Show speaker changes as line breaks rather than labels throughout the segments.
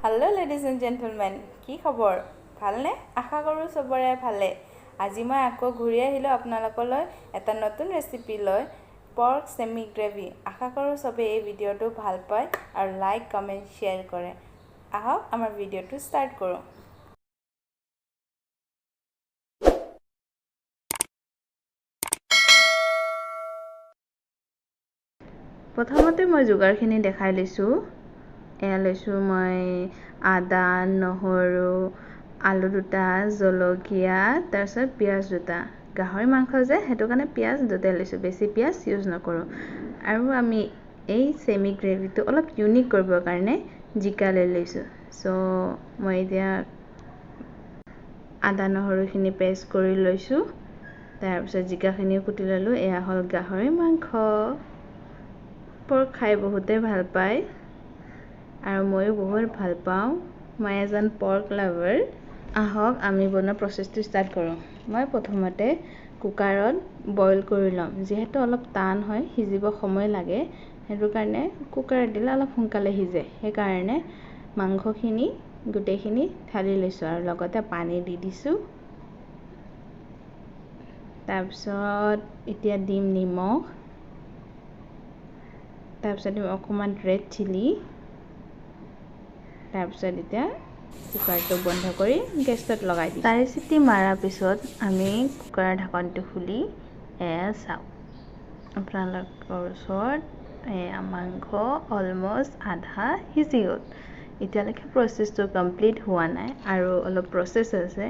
Hello ladies and gentlemen, কি খবৰ? ভালনে? আশা কৰোঁ সবৰে ভালে। আজি মই আকৌ ঘূৰি আহিলোঁ আপোনালোকলৈ এটা নতুন ৰেচিপি লৈ পৰ্ক সেমি গ্ৰেভি। আশা কৰোঁ সবে এই ভিডিঅ'টো ভাল পায় আৰু লাইক, কমেন্ট, শ্বেয়াৰ কৰে। আহক আমাৰ ভিডিঅ'টো ষ্টাৰ্ট কৰোঁ। প্ৰথমতে মই যোগাৰখিনি দেখাই লৈছোঁ। এয়া লৈছোঁ মই আদা, নহৰু, আলু দুটা, জলকীয়া, তাৰপিছত পিঁয়াজ দুটা। গাহৰি মাংস যে সেইটো কাৰণে পিঁয়াজ দুটা লৈছোঁ, বেছি পিঁয়াজ ইউজ নকৰোঁ। আৰু আমি এই সেমি গ্ৰেভিটো অলপ ইউনিক কৰিবৰ কাৰণে জিকা লৈ লৈছোঁ। চ' মই এতিয়া আদা নহৰুখিনি পেষ্ট কৰি লৈছোঁ। তাৰপিছত জিকাখিনিও কুটি ল'লোঁ। এয়া হ'ল গাহৰি মাংস। পৰ্ক খাই বহুতে ভাল পায় আৰু ময়ো বহুত ভাল পাওঁ। মই এজন পৰ্ক লাভাৰ। আহক আমি বনোৱা প্ৰচেছটো ষ্টাৰ্ট কৰোঁ। মই প্ৰথমতে কুকাৰত বইল কৰি ল'ম। যিহেতু অলপ টান হয়, সিজিব সময় লাগে, সেইটো কাৰণে কুকাৰত দিলে অলপ সোনকালে সিজে। সেইকাৰণে মাংসখিনি গোটেইখিনি ঢালি লৈছোঁ আৰু লগতে পানী দি দিছোঁ। তাৰপিছত এতিয়া দিম নিমখ, তাৰপিছত দিম অকণমান ৰেড চিলি। তাৰপিছত এতিয়া কুকাৰটো বন্ধ কৰি গেছত লগাই দিম। 4 চিটি মাৰাৰ পিছত আমি কুকাৰৰ ঢাকনটো খুলি এয়া চাওঁ। আপোনালোকৰ ওচৰত এয়া মাংস অলমষ্ট আধা সিজি গ'ল। এতিয়ালৈকে প্ৰচেছটো কমপ্লিট হোৱা নাই আৰু অলপ প্ৰচেছ আছে।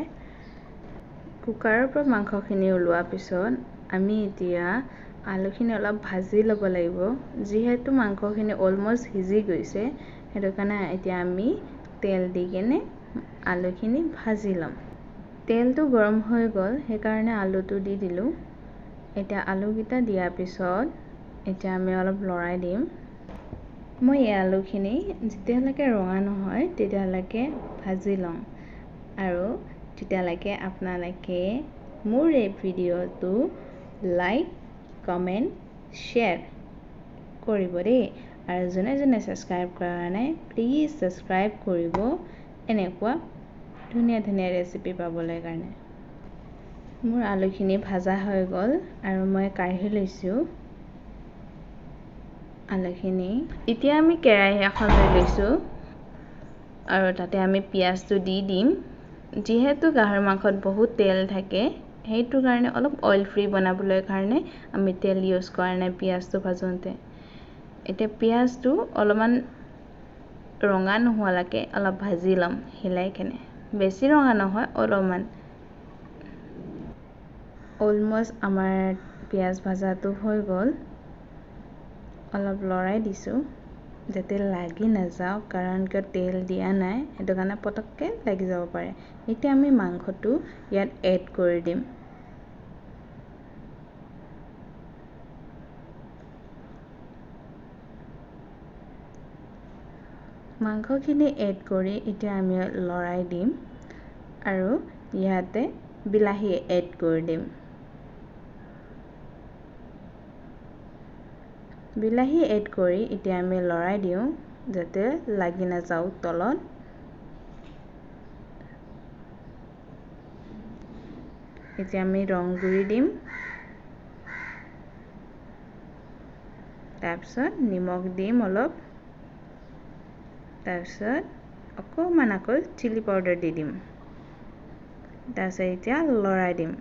কুকাৰৰ পৰা মাংসখিনি ওলোৱাৰ পিছত আমি এতিয়া আলুখিনি অলপ ভাজি ল'ব লাগিব। যিহেতু মাংসখিনি অলমষ্ট সিজি গৈছে, সেইটো কাৰণে এতিয়া আমি তেল দি কেনে আলুখিনি ভাজি ল'ম। তেলটো গৰম হৈ গ'ল, সেইকাৰণে আলুটো দি দিলোঁ। এতিয়া আলুকেইটা দিয়াৰ পিছত এতিয়া আমি অলপ লৰাই দিম। মই এই আলুখিনি যেতিয়ালৈকে ৰঙা নহয় তেতিয়ালৈকে ভাজি ল'ম আৰু তেতিয়ালৈকে আপোনালোকে মোৰ এই ভিডিঅ'টো লাইক, কমেণ্ট, শ্বেয়াৰ কৰিব দেই। আৰু যোনে যোনে ছাবস্ক্ৰাইব কৰা নাই প্লিজ ছাবস্ক্ৰাইব কৰিব, এনেকুৱা ধুনীয়া ধুনীয়া ৰেচিপি পাবলৈ কাৰণে। মোৰ আলুখিনি ভাজা হৈ গ'ল আৰু মই কাঢ়ি লৈছোঁ আলুখিনি। এতিয়া আমি কেৰাহী এখন লৈ লৈছোঁ আৰু তাতে আমি পিঁয়াজটো দি দিম। যিহেতু গাহৰি মাংসত বহুত তেল থাকে, সেইটো কাৰণে অলপ অইল ফ্ৰী বনাবলৈ কাৰণে আমি তেল ইউজ কৰা নাই পিঁয়াজটো ভাজোঁতে। এতিয়া পিঁয়াজটো অলপমান ৰঙা নোহোৱালৈকে অলপ ভাজি ল'ম হিলাই কেনে। বেছি ৰঙা নহয়, অলপমান। অলমষ্ট আমাৰ পিঁয়াজ ভাজাটো হৈ গ'ল। অলপ লৰাই দিছোঁ যাতে লাগি নাযাওক, কাৰণ কিয় তেল দিয়া নাই, সেইটো কাৰণে পটককৈ লাগি যাব পাৰে। এতিয়া আমি মাংসটো ইয়াত এড কৰি দিম। মাংসখিনি এড কৰি এতিয়া আমি লৰাই দিম আৰু ইয়াতে বিলাহী এড কৰি দিম। বিলাহী এড কৰি এতিয়া আমি লৰাই দিওঁ যাতে লাগি নাযাওক তলত। এতিয়া আমি ৰং গুড়ি দিম, তাৰপিছত নিমখ দিম অলপ, তাৰপিছত অকণমান আকৌ চিলি পাউডাৰ দি দিম। তাৰপিছত এতিয়া লৰাই দিম।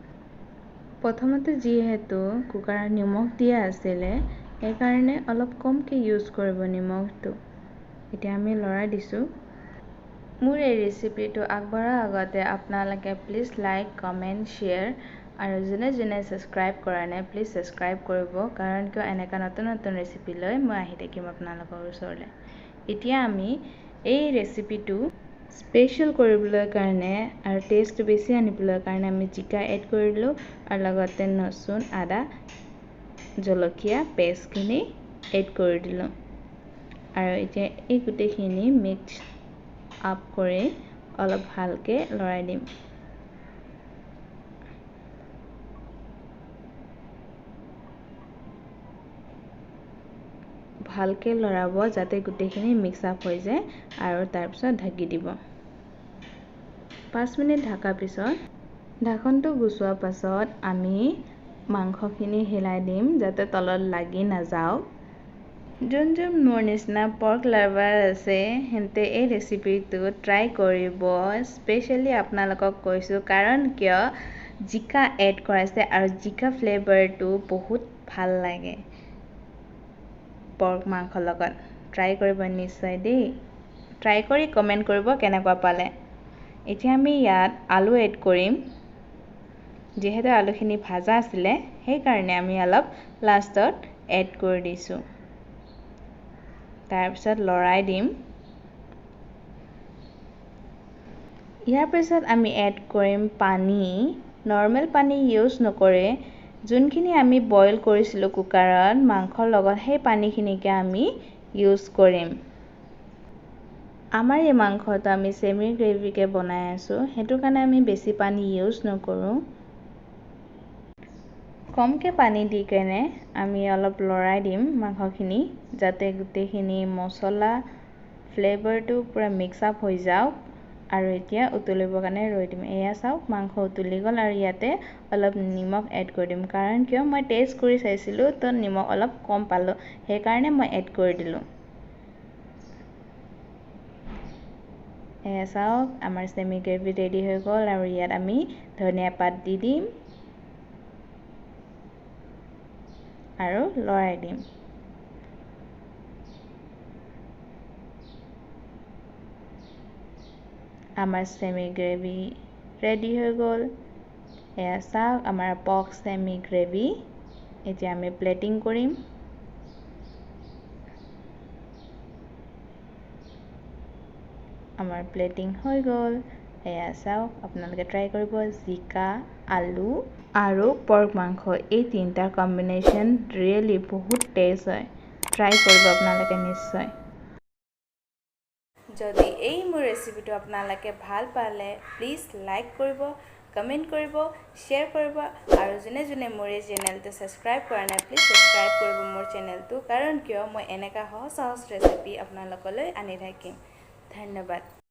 প্ৰথমতে যিহেতু কুকাৰত নিমখ দিয়া আছিলে, সেইকাৰণে অলপ কমকৈ ইউজ কৰিব নিমখটো। এতিয়া আমি লৰাই দিছোঁ। মোৰ এই ৰেচিপিটো আগবঢ়াৰ আগতে আপোনালোকে প্লিজ লাইক, কমেণ্ট, শ্বেয়াৰ আৰু যোনে যোনে ছাবস্ক্ৰাইব কৰা নাই প্লিজ ছাবস্ক্ৰাইব কৰিব, কাৰণ কিয় এনেকুৱা নতুন নতুন ৰেচিপি লৈ মই আহি থাকিম আপোনালোকৰ ওচৰলৈ। এতিয়া আমি এই ৰেচিপিটো স্পেচিয়েল কৰিবলৈ কাৰণে আৰু টেষ্টটো বেছি আনিবলৈ কাৰণে আমি জিকা এড কৰিলোঁ আৰু লগতে ৰচুন, আদা, জলকীয়া পেষ্টখিনি এড কৰি দিলোঁ। আৰু এতিয়া এই গোটেইখিনি মিক্স আপ কৰি অলপ ভালকৈ লৰাই দিম। ভালকৈ লৰাব যাতে গোটেইখিনি মিক্স আপ হৈ যায় আৰু তাৰপিছত ঢাকি দিব 5 মিনিট ঢাকাৰ পিছত ঢাকনটো গুচোৱাৰ পাছত আমি মাংসখিনি হিলাই দিম যাতে তলত লাগি নাযাওক যোন মোৰ নিচিনা পৰ্ক লাভাৰ আছে হেন্তে এই ৰেচিপিটো ট্ৰাই কৰিব স্পেচিয়েলি আপোনালোকক কৈছোঁ কাৰণ কিয় জিকা এড কৰাইছে আৰু জিকা ফ্লেভাৰটো বহুত ভাল লাগে পৰ্ক মাংসৰ লগত ট্ৰাই কৰিব নিশ্চয় দেই ট্ৰাই কৰি কমেণ্ট কৰিব কেনেকুৱা পালে এতিয়া আমি ইয়াত আলু এড কৰিম যেহেতু আলুখিনি ভাজা আছিলে সেইকাৰণে আমি অলপ লাষ্টত এড কৰি দিছোঁ তাৰপিছত লৰাই দিম ইয়াৰ পিছত আমি এড কৰিম পানী নৰ্মেল পানী ইউজ নকৰে যোনখিনি আমি বইল কৰিছিলোঁ কুকাৰত মাংসৰ লগত সেই পানীখিনিকে আমি ইউজ কৰিম আমাৰ এই মাংসটো আমি সেমি গ্ৰেভিকে বনাই আছোঁ সেইটো কাৰণে আমি বেছি পানী ইউজ নকৰোঁ কমকৈ পানী দি কেনে আমি অলপ লৰাই দিম মাংসখিনি যাতে গোটেইখিনি মছলা ফ্লেভাৰটো পুৰা মিক্স আপ হৈ যাওক আৰু এতিয়া উতলিবৰ কাৰণে ৰৈ দিম এয়া চাওক মাংস উতলি গ'ল আৰু ইয়াতে অলপ নিমখ এড কৰি দিম কাৰণ কিয় মই টেষ্ট কৰি চাইছিলোঁ তো নিমখ অলপ কম পালোঁ সেইকাৰণে মই এড কৰি দিলোঁ এয়া চাওক আমাৰ সেমি গ্ৰেভি ৰেডি হৈ গ'ল আৰু ইয়াত আমি ধনিয়া পাত দি দিম আৰু লৰাই দিম আমাৰ সেমি গ্ৰেভি ৰেডি হৈ গ'ল এয়া চাওক আমাৰ পৰ্ক সেমি গ্ৰেভি এতিয়া আমি প্লেটিং কৰিম আমাৰ প্লেটিং হৈ গ'ল এয়া চাওক আপোনালোকে ট্ৰাই কৰিব জিকা আলু আৰু পৰ্ক মাংস এই তিনিটাৰ কম্বিনেশ্যন ৰিয়েলি বহুত টেষ্ট হয় ট্ৰাই কৰিব আপোনালোকে নিশ্চয় যদি এই মোৰ ৰেচিপিটো আপোনালোকে ভাল পালে প্লিজ লাইক কৰিব কমেণ্ট কৰিব শ্বেয়াৰ কৰিব আৰু যোনে যোনে মোৰ এই চেনেলটো ছাবস্ক্ৰাইব কৰা নাই প্লিজ ছাবস্ক্ৰাইব কৰিব মোৰ চেনেলটো কাৰণ কিয় মই এনেকা সহজ সহজ ৰেচিপি আপোনালোকলৈ আনি থাকিম ধন্যবাদ